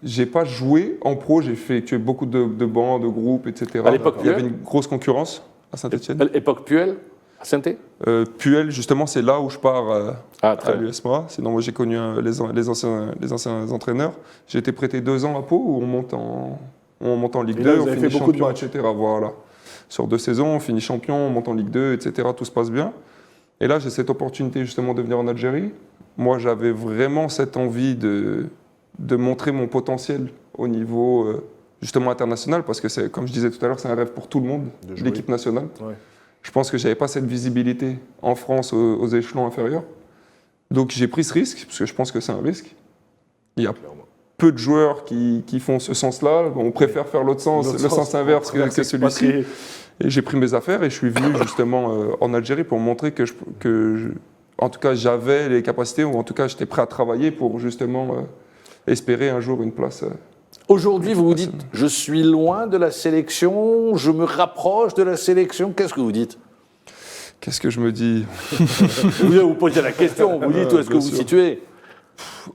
J'ai pas joué en pro, j'ai effectué beaucoup de bancs, de groupes, etc. À l'époque, il y avait une grosse concurrence à Saint-Étienne. Époque Puel, à Saint-Étienne? Puel, justement, c'est là où je pars à très l'USMA. Sinon, moi, j'ai connu les anciens entraîneurs. J'ai été prêté 2 ans à Pau, où on monte en Ligue 2, on finit champion, etc. Voilà. Sur 2 saisons, on finit champion, on monte en Ligue 2, etc. Tout se passe bien. Et là, j'ai cette opportunité, justement, de venir en Algérie. Moi, j'avais vraiment cette envie de montrer mon potentiel au niveau, justement, international, parce que, comme je disais tout à l'heure, c'est un rêve pour tout le monde, l'équipe nationale. Ouais. Je pense que je n'avais pas cette visibilité en France aux échelons inférieurs. Donc j'ai pris ce risque, parce que je pense que c'est un risque. Il y a peu de joueurs qui font ce sens-là. On préfère faire le sens inverse que celui-ci. Et j'ai pris mes affaires et je suis venu justement en Algérie pour montrer que en tout cas, j'avais les capacités, ou en tout cas, j'étais prêt à travailler pour justement espérer un jour une place. Aujourd'hui, vous vous dites, je suis loin de la sélection, je me rapproche de la sélection. Qu'est-ce que vous dites? Qu'est-ce que je me dis? Vous posez la question, vous dites où est-ce que vous vous situez?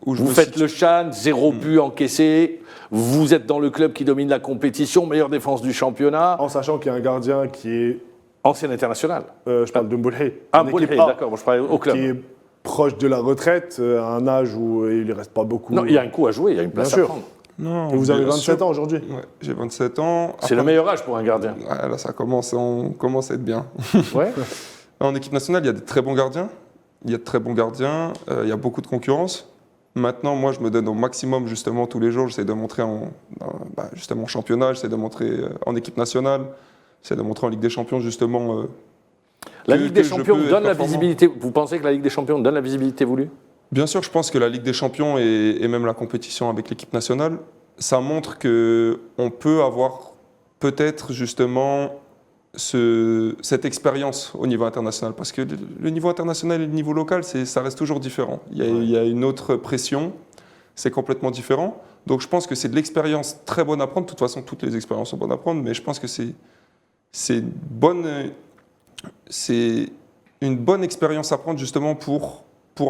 Vous faites le CHAN, 0 but encaissé, vous êtes dans le club qui domine la compétition, meilleure défense du championnat. En sachant qu'il y a un gardien qui est... Ancien international. Je parle de Mboulhi. Ah, Mboulhi, d'accord, moi je parlais au club. Qui est proche de la retraite, à un âge où il ne reste pas beaucoup. Non, il y a un coup à jouer, il y a une place à prendre. Non, et vous avez 27 ans aujourd'hui? Ouais, j'ai 27 ans. C'est le meilleur âge pour un gardien. Ouais, là, on commence à être bien. Ouais. En équipe nationale, il y a des très bons gardiens. Il y a beaucoup de concurrence. Maintenant, moi, je me donne au maximum, justement, tous les jours. J'essaie de montrer justement en championnat, j'essaie de montrer en équipe nationale, j'essaie de montrer en Ligue des Champions, justement. La Ligue des Champions donne la visibilité. Vous pensez que la Ligue des Champions donne la visibilité voulue? Bien sûr, je pense que la Ligue des Champions et même la compétition avec l'équipe nationale, ça montre qu'on peut avoir peut-être justement cette expérience au niveau international. Parce que le niveau international et le niveau local, ça reste toujours différent. Il y a une autre pression, c'est complètement différent. Donc je pense que c'est de l'expérience très bonne à prendre. De toute façon, toutes les expériences sont bonnes à prendre, mais je pense que c'est une bonne expérience à prendre justement pour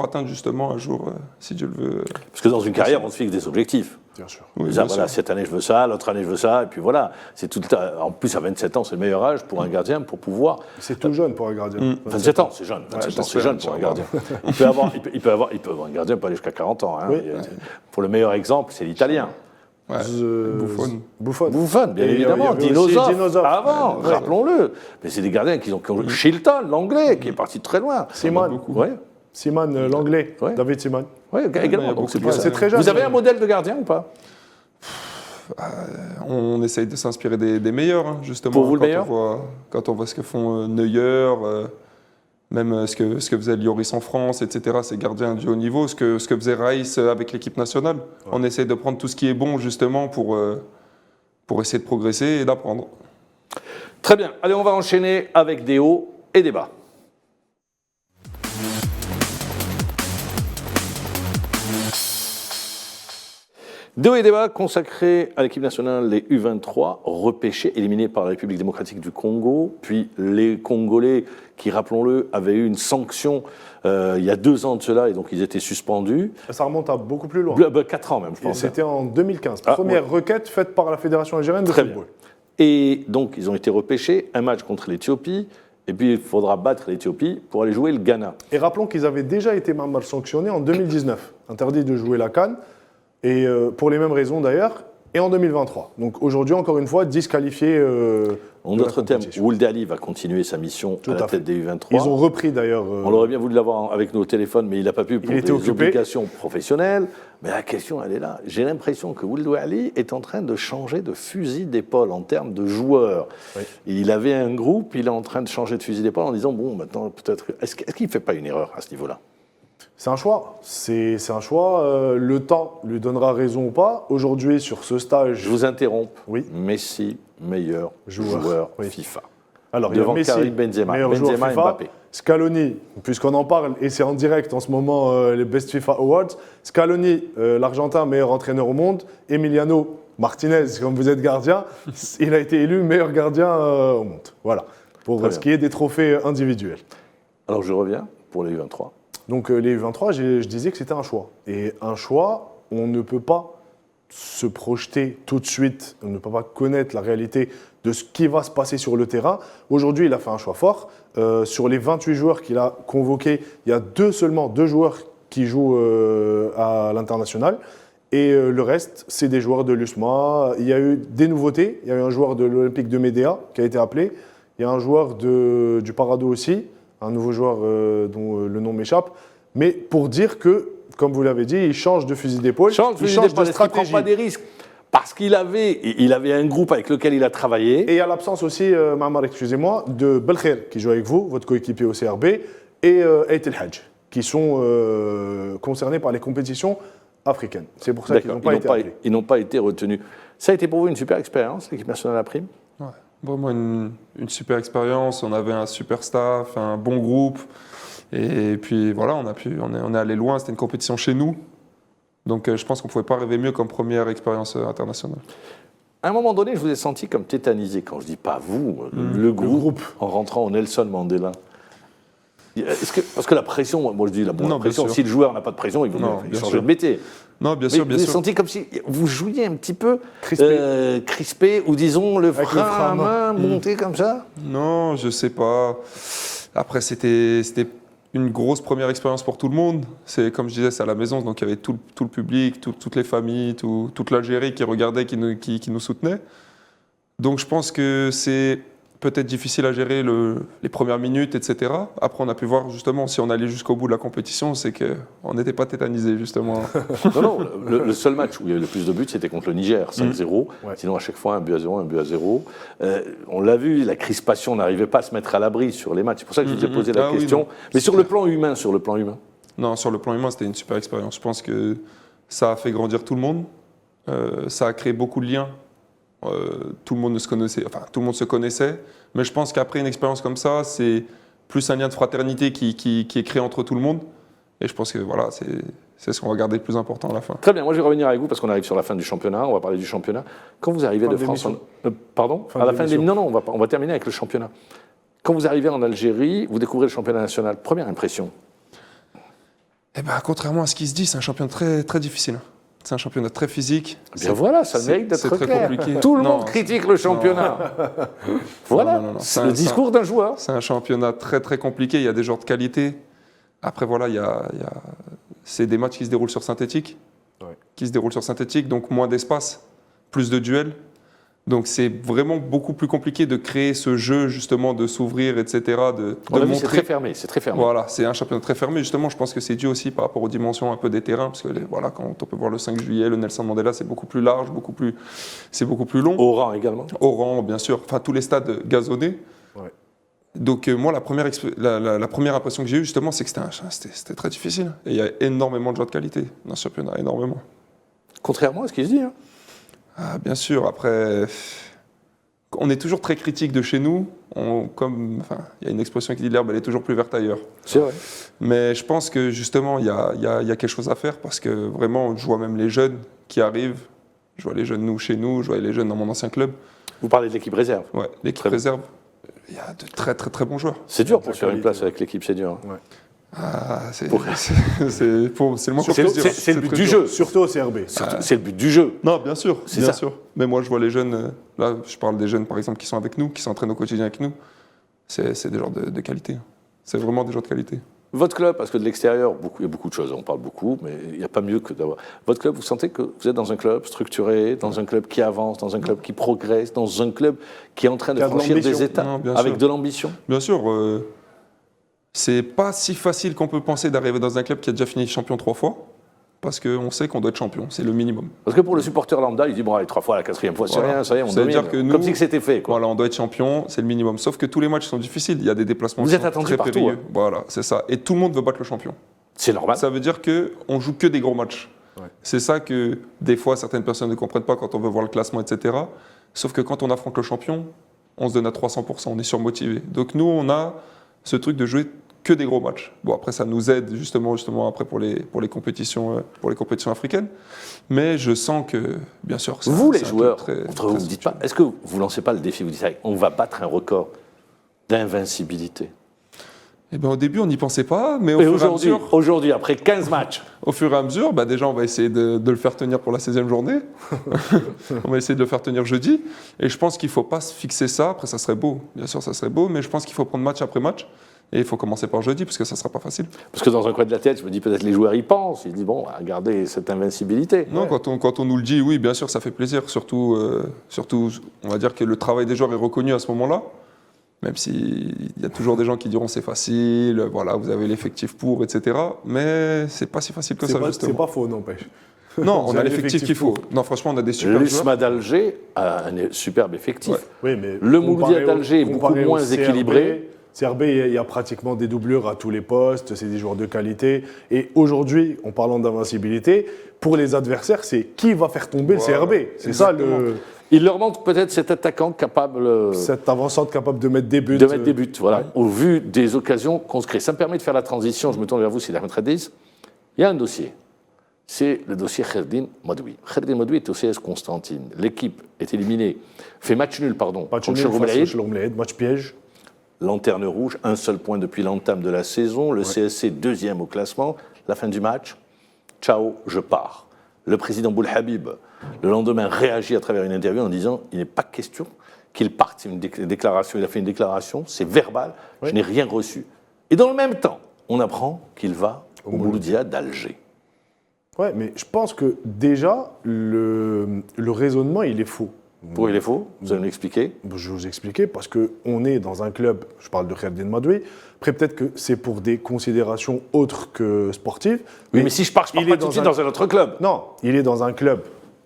atteindre justement un jour, si Dieu le veut. Parce que dans une carrière, on se fixe des objectifs. Bien sûr. Oui, voilà, bien sûr. cette année je veux ça, l'autre année je veux ça, et puis voilà. C'est tout le temps. En plus, à 27 ans, c'est le meilleur âge pour un gardien pour pouvoir. C'est tout jeune pour un gardien. 27 ans, c'est jeune. 27 ans, c'est jeune pour un gardien. Il peut avoir un gardien peut aller jusqu'à 40 ans. Hein. Oui. Pour le meilleur exemple, c'est l'Italien. Ouais. Buffon, bien évidemment. Dinosaure. Avant, rappelons-le. Mais c'est des gardiens qui ont Shilton, l'anglais, qui est parti très loin. Simon. Ouais. Simon, l'anglais. Ouais. David Simon. Oui, également. Donc c'est très jeune. Vous avez un modèle de gardien ou pas? On essaye de s'inspirer des meilleurs, hein, justement. Pour vous, le meilleur? Quand on voit ce que font Neuer, même ce que faisait Lloris en France, etc., ces gardiens du haut niveau, ce que faisait Raïs avec l'équipe nationale. Ouais. On essaye de prendre tout ce qui est bon, justement, pour essayer de progresser et d'apprendre. Très bien. Allez, on va enchaîner avec des hauts et des bas. Des hauts et des bas consacrés à l'équipe nationale, les U23, repêchés, éliminés par la République démocratique du Congo, puis les Congolais qui, rappelons-le, avaient eu une sanction il y a 2 ans de cela, et donc ils étaient suspendus. Ça remonte à beaucoup plus loin. 4 ans même, je pense. C'était en 2015. Première requête faite par la Fédération algérienne de football. Et donc ils ont été repêchés, un match contre l'Éthiopie, et puis il faudra battre l'Éthiopie pour aller jouer le Ghana. Et rappelons qu'ils avaient déjà été mal sanctionnés en 2019, interdit de jouer la CAN. Et pour les mêmes raisons d'ailleurs, et en 2023. Donc aujourd'hui, encore une fois, disqualifié. En d'autres termes, Ould Ali va continuer sa mission à la tête des U23. Ils ont repris d'ailleurs. On aurait bien voulu l'avoir avec nos téléphones, mais il n'a pas pu pour des obligations professionnelles. Mais la question, elle est là. J'ai l'impression que Ould Ali est en train de changer de fusil d'épaule en termes de joueurs. Oui. Il avait un groupe, il est en train de changer de fusil d'épaule en disant, bon, maintenant, peut-être... Est-ce qu'il ne fait pas une erreur à ce niveau-là? C'est un choix. C'est un choix. Le temps lui donnera raison ou pas. Aujourd'hui, sur ce stage... Je vous interromps. Oui. Messi, meilleur joueur FIFA. Alors, devant Messi, Karim Benzema, meilleur joueur FIFA, Mbappé. Scaloni, puisqu'on en parle, et c'est en direct en ce moment, les Best FIFA Awards. Scaloni, l'Argentin, meilleur entraîneur au monde. Emiliano Martinez, comme vous êtes gardien, il a été élu meilleur gardien au monde. Voilà, pour ce qui est des trophées individuels. Alors, je reviens pour les U23. Donc, les U23, je disais que c'était un choix. Et un choix, on ne peut pas se projeter tout de suite, on ne peut pas connaître la réalité de ce qui va se passer sur le terrain. Aujourd'hui, il a fait un choix fort. Sur les 28 joueurs qu'il a convoqués, il y a seulement deux joueurs qui jouent à l'international. Et le reste, c'est des joueurs de l'USMA. Il y a eu des nouveautés. Il y a eu un joueur de l'Olympique de Médéa qui a été appelé. Il y a un joueur du Parado aussi, un nouveau joueur dont le nom m'échappe. Mais pour dire que, comme vous l'avez dit, il change de fusil d'épaule, il change de stratégie. Il ne prend pas des risques. Parce qu'il avait un groupe avec lequel il a travaillé. Et il y a l'absence aussi, Mamar, excusez-moi, de Belkher, qui joue avec vous, votre coéquipier au CRB, et Ait El Hadj, qui sont concernés par les compétitions africaines. C'est pour ça qu'ils n'ont pas été appelés. Ils n'ont pas été retenus. Ça a été pour vous une super expérience, l'équipe nationale à prime? Ouais, vraiment une super expérience. On avait un super staff, un bon groupe. Et puis voilà, on est allé loin. C'était une compétition chez nous. Donc je pense qu'on ne pouvait pas rêver mieux comme première expérience internationale. À un moment donné, je vous ai senti comme tétanisé, quand je dis pas vous, le groupe, en rentrant au Nelson Mandela. Parce que la pression, moi je dis la pression, si le joueur n'a pas de pression, il vaut mieux changer de métier. Non, bien sûr, bien sûr. Vous avez senti comme si vous jouiez un petit peu crispé, ou disons le frein à main monté comme ça? Non, je sais pas. Après, c'était une grosse première expérience pour tout le monde. C'est, comme je disais, c'est à la maison, donc il y avait tout le public, toutes les familles, toute l'Algérie qui regardait, qui nous soutenait. Donc je pense que c'est peut-être difficile à gérer les premières minutes, etc. Après, on a pu voir, justement, si on allait jusqu'au bout de la compétition, c'est qu'on n'était pas tétanisé, justement. Non, le seul match où il y a eu le plus de buts, c'était contre le Niger, 5-0. Ouais. Sinon, à chaque fois, 1-0, 1-0. On l'a vu, la crispation n'arrivait pas à se mettre à l'abri sur les matchs. C'est pour ça que je vous ai posé la question. Oui, mais sur le plan humain, Non, sur le plan humain, c'était une super expérience. Je pense que ça a fait grandir tout le monde. Ça a créé beaucoup de liens. Tout le monde se connaissait, mais je pense qu'après une expérience comme ça, c'est plus un lien de fraternité qui est créé entre tout le monde. Et je pense que voilà, c'est ce qu'on va garder le plus important à la fin. Très bien, moi je vais revenir avec vous parce qu'on arrive sur la fin du championnat, on va parler du championnat. Quand vous arrivez de France... pardon ? À la fin de l'émission. Non, on va terminer avec le championnat. Quand vous arrivez en Algérie, vous découvrez le championnat national. Première impression? Eh ben, contrairement à ce qui se dit, c'est un championnat très, très difficile. C'est un championnat très physique. Bien voilà, ça mérite d'être clair. Compliqué. Tout le monde critique le championnat. Voilà, c'est le discours d'un joueur. C'est un championnat très très compliqué, il y a des joueurs de qualité. Après voilà, c'est des matchs qui se déroulent sur synthétique. Donc moins d'espace, plus de duels. Donc c'est vraiment beaucoup plus compliqué de créer ce jeu justement, de s'ouvrir, etc. De montrer. C'est très fermé, Voilà, c'est un championnat très fermé. Justement, je pense que c'est dû aussi par rapport aux dimensions un peu des terrains, parce que voilà, quand on peut voir le 5 juillet, le Nelson Mandela, c'est beaucoup plus large, c'est beaucoup plus long. Oran également. Oran, bien sûr. Enfin, tous les stades gazonnés. Ouais. Donc moi, la première impression que j'ai eue, justement, c'est que c'était très difficile. Et il y a énormément de joueurs de qualité dans ce championnat, énormément. Contrairement à ce qu'il se dit, hein. Ah, bien sûr, après, on est toujours très critique de chez nous. Il y a une expression qui dit l'herbe, elle est toujours plus verte ailleurs. C'est vrai. Mais je pense que justement, il y a quelque chose à faire parce que vraiment, je vois même les jeunes qui arrivent. Je vois les jeunes chez nous, je vois les jeunes dans mon ancien club. Vous parlez de l'équipe réserve? Ouais, l'équipe réserve. Il y a de très très très bons joueurs. C'est dur pour se faire une place avec l'équipe, c'est dur. Ouais. C'est le moins qu'on puisse dire. C'est le but du jeu. Surtout au CRB. C'est le but du jeu. Non, bien sûr. Mais moi, je vois les jeunes, là, je parle des jeunes, par exemple, qui sont avec nous, qui s'entraînent au quotidien avec nous. C'est des joueurs de qualité. C'est vraiment des joueurs de qualité. Votre club, parce que de l'extérieur, il y a beaucoup de choses, on parle beaucoup, mais il n'y a pas mieux que d'avoir... Votre club, vous sentez que vous êtes dans un club structuré, dans un club qui avance, dans un club qui progresse, dans un club qui est en train de franchir des étapes, avec de l'ambition? Bien sûr. C'est pas si facile qu'on peut penser d'arriver dans un club qui a déjà fini champion 3 fois, parce qu'on sait qu'on doit être champion, c'est le minimum. Parce que pour le supporter lambda, il dit, bon allez, 3 fois, la 4e fois, c'est rien, ça y est, on domine. Que nous, comme si c'était fait. Quoi. Voilà, on doit être champion, c'est le minimum. Sauf que tous les matchs sont difficiles, il y a des déplacements Vous êtes attendu très partout, périlleux. hein. Voilà, c'est ça. Et tout le monde veut battre le champion. C'est normal. Ça veut dire qu'on joue que des gros matchs. Ouais. C'est ça que des fois certaines personnes ne comprennent pas quand on veut voir le classement, etc. Sauf que quand on affronte le champion, on se donne à 300%, on est surmotivé. Donc nous, on a ce truc de jouer que des gros matchs. Bon, après, ça nous aide justement après pour les compétitions africaines. Mais je sens que, bien sûr, vous les joueurs, vous ne dites pas, est-ce que vous lancez pas le défi, vous dites, on va battre un record d'invincibilité? Eh ben, au début, on n'y pensait pas, mais aujourd'hui, après 15 matchs, au fur et à mesure, déjà, on va essayer de le faire tenir pour la 16e journée. On va essayer de le faire tenir jeudi. Et je pense qu'il ne faut pas se fixer ça. Après, ça serait beau. Bien sûr, ça serait beau, mais je pense qu'il faut prendre match après match. Et il faut commencer par jeudi, parce que ça ne sera pas facile. Parce que dans un coin de la tête, je me dis peut-être les joueurs y pensent. Ils disent, bon, regardez cette invincibilité. Non, ouais. Quand on nous le dit, oui, bien sûr, ça fait plaisir. Surtout, on va dire que le travail des joueurs est reconnu à ce moment-là. Même s'il y a toujours des gens qui diront c'est facile, voilà, vous avez l'effectif pour, etc. Mais c'est pas si facile que ça, justement. C'est pas faux, n'empêche. Non, on a l'effectif qu'il faut. Non, franchement, on a des super joueurs. L'USMA d'Alger a un superbe effectif. Ouais. Oui, mais le Mouloudia d'Alger est beaucoup moins équilibré. CRB, il y a pratiquement des doublures à tous les postes, c'est des joueurs de qualité. Et aujourd'hui, en parlant d'invincibilité, pour les adversaires, c'est qui va faire tomber le CRB. C'est exactement. Ça le... Il leur manque peut-être cet attaquant capable... Cette avançante capable de mettre des buts. De mettre des buts, voilà, ouais. Au vu des occasions qu'on se crée. Ça me permet de faire la transition, je me tourne vers vous, Sidi Ahmed Radiz. Il y a un dossier. C'est le dossier Kherdin Madoui. Kherdin Madoui est au CS Constantine. L'équipe est éliminée, fait match nul, pardon. Match nul face au match piège. Lanterne rouge, un seul point depuis l'entame de la saison. Le CSC, 2e au classement. La fin du match, ciao, je pars. Le président Boulhabib, le lendemain, réagit à travers une interview en disant il n'est pas question qu'il parte. C'est une déclaration. Il a fait une déclaration, c'est verbal, oui. Je n'ai rien reçu. Et dans le même temps, on apprend qu'il va au Mouloudia d'Alger. Oui, mais je pense que déjà, le raisonnement, il est faux. Pourquoi il est faux? Vous allez m'expliquer? Je vais vous expliquer, parce qu'on est dans un club, je parle de Kherdin Madoui, après peut-être que c'est pour des considérations autres que sportives. Oui, mais si je pars pas tout de suite dans un autre club. Non, il est dans un club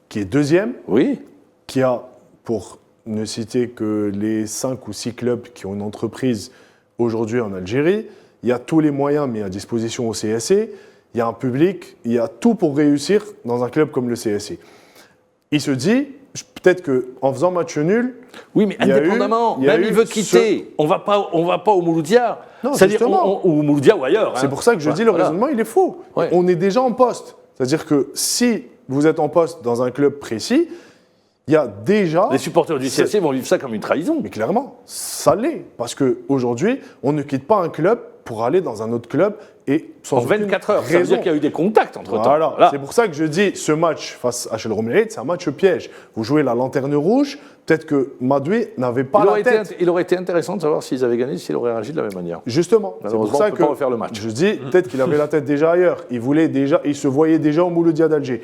qui est 2e, oui. Qui a, pour ne citer que les 5 ou 6 clubs qui ont une entreprise aujourd'hui en Algérie, il y a tous les moyens mis à disposition au CSC, il y a un public, il y a tout pour réussir dans un club comme le CSC. Il se dit... Peut-être qu'en faisant match nul... Oui, mais indépendamment, même il veut quitter. On va pas au Mouloudia. C'est-à-dire au Mouloudia ou ailleurs. C'est pour ça que je dis le raisonnement, il est faux. Ouais. On est déjà en poste. C'est-à-dire que si vous êtes en poste dans un club précis, il y a déjà... Les supporters du CSC vont vivre ça comme une trahison. Mais clairement, ça l'est. Parce qu'aujourd'hui, on ne quitte pas un club pour aller dans un autre club et sans en 24 heures, ça veut dire qu'il y a eu des contacts entre-temps. Voilà. C'est pour ça que je dis, ce match face à HL Romelaïd, c'est un match piège. Vous jouez la lanterne rouge, peut-être que Madoui n'avait pas la tête. Il aurait été intéressant de savoir s'ils avaient gagné, s'il aurait réagi de la même manière. Justement, c'est pour ça on peut pas refaire le match. Je dis, peut-être qu'il avait la tête déjà ailleurs. Il se voyait déjà au Mouloudia d'Alger.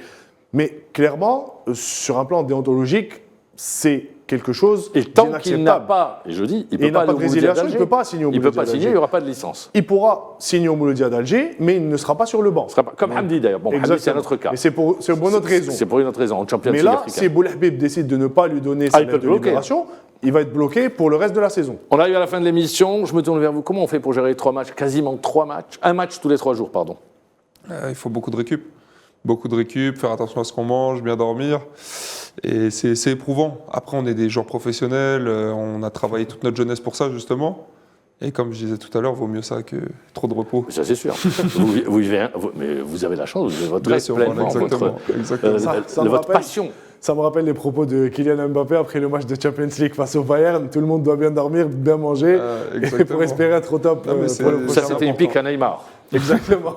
Mais clairement, sur un plan déontologique, c'est quelque chose d'inacceptable. Et tant qu'il n'a pas, et je dis, il peut pas aller au Mouloudia d'Alger. Il ne peut pas signer au Mouloudia d'Alger. Il ne n'y aura pas de licence. Il pourra signer au Mouloudia d'Alger, mais il ne sera pas sur le banc. Comme Hamdi d'ailleurs. Bon, Hamdi, c'est un autre cas. Et c'est pour une autre raison. C'est pour une autre raison, en Champions League africain. Mais là, si Boulhabib décide de ne pas lui donner sa lettre de libération, il va être bloqué pour le reste de la saison. On arrive à la fin de l'émission. Je me tourne vers vous. Comment on fait pour gérer 3 matchs, quasiment 3 matchs, un match tous les 3 jours, pardon. Il faut beaucoup de récup. Beaucoup de récup, faire attention à ce qu'on mange, bien dormir. Et c'est éprouvant. Après, on est des joueurs professionnels, on a travaillé toute notre jeunesse pour ça, justement. Et comme je disais tout à l'heure, vaut mieux ça que trop de repos. Ça, c'est sûr. Mais vous avez la chance, vous avez votre reste pleinement, votre passion. Ça me rappelle les propos de Kylian Mbappé après le match de Champions League face au Bayern. Tout le monde doit bien dormir, bien manger, et pour espérer être au top. Ça, c'était une pique à Neymar. Exactement.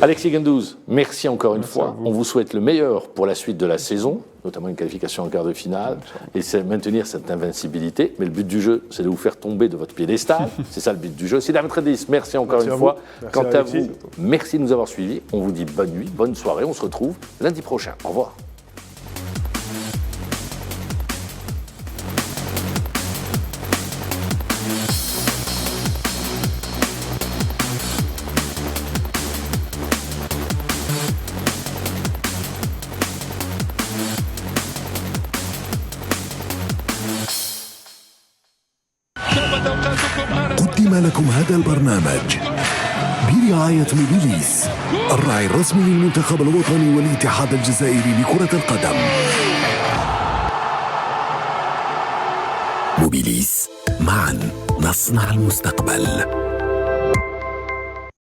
Alexis Guendouzi, merci encore une fois. On vous souhaite le meilleur pour la suite de la saison, notamment une qualification en quart de finale, et c'est maintenir cette invincibilité. Mais le but du jeu, c'est de vous faire tomber de votre piédestal. C'est ça le but du jeu. Sidi Ahmed Redis, merci encore une fois. Quant à vous, merci de nous avoir suivis. On vous dit bonne nuit, bonne soirée. On se retrouve lundi prochain. Au revoir. قدم لكم هذا البرنامج برعاية موبيليس الراعي الرسمي للمنتخب الوطني والاتحاد الجزائري لكرة القدم. موبيليس، معا نصنع المستقبل.